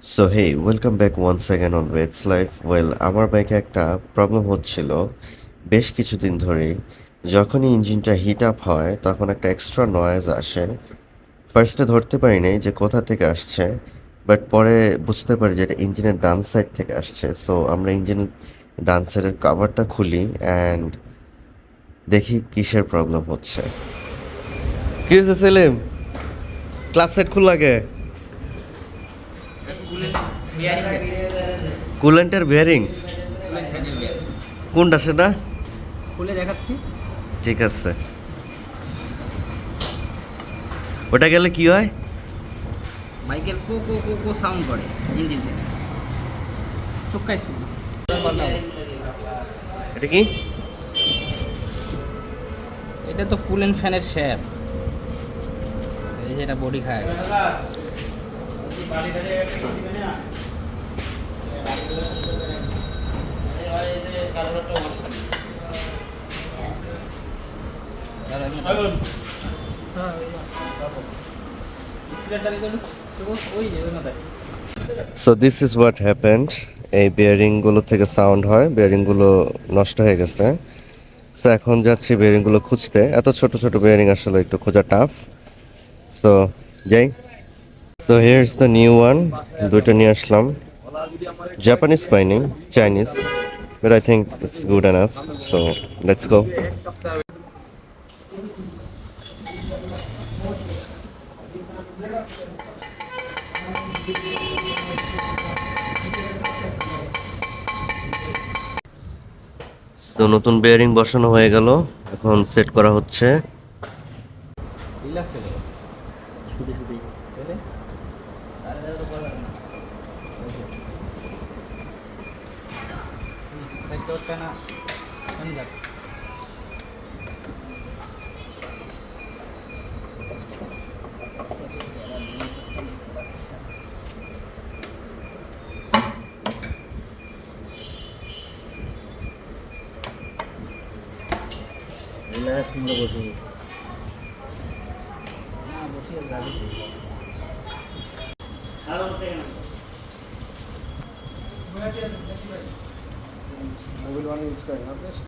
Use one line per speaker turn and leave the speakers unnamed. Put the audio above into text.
So hey welcome back once again on weights life আমার বাইকে একটা প্রবলেম হচ্ছিল বেশ কিছুদিন ধরেই। যখনই ইঞ্জিনটা হিট আপ হয় তখন একটা এক্সট্রা নয়েজ আসে। ফার্স্টে ধরতে পারি নাই যে কোথা থেকে আসছে, বাট পরে বুঝতে পারি যে এটা ইঞ্জিনের ডান সাইড থেকে আসছে। সো আমরা ইঞ্জিন ডান সাইডের কাভারটা খুলি অ্যান্ড দেখি কিসের প্রবলেম হচ্ছে। কি হয়েছে সেলিম? ক্লাস সেট খোলা গে? কুলেন্টের বিয়ারিং কোনটা সেটা?
খুলে দেখাচ্ছি।
ঠিক আছে, ওটা গেলে কি হয়?
মাইকেল কো কো কো কো সাউন্ড করে ইঞ্জিন থেকে। চুক্কাই শুনি।
এটা কি?
এটা তো কুলেন ফ্যানের শেপ। এই যেটা বডি খায়।
So this is what happened. এই বেয়ারিংগুলো থেকে সাউন্ড হয়, বেয়ারিংগুলো নষ্ট হয়ে গেছে। সো এখন যাচ্ছি বেয়ারিংগুলো খুঁজতে। এত ছোট ছোট বেয়ারিং আসলে একটু খোঁজা টাফ। সো যাই। So here is the new one. দুইটা নিয়ে আসলাম। জাপানিজ পাইনি, Chinese, but I think it's good enough. So let's go. তো নতুন বেয়ারিং বসানো হয়ে গেল, এখন সেট করা হচ্ছে।
রিল্যাক্স হলো। শুধু শুধুই তাহলে সাইকেলটা না আমি যাক। রিল্যাক্স মোডে বসে গেছি। না বসে যাবে। মোবাইল ওয়ান ইউজ করেন না বেশ।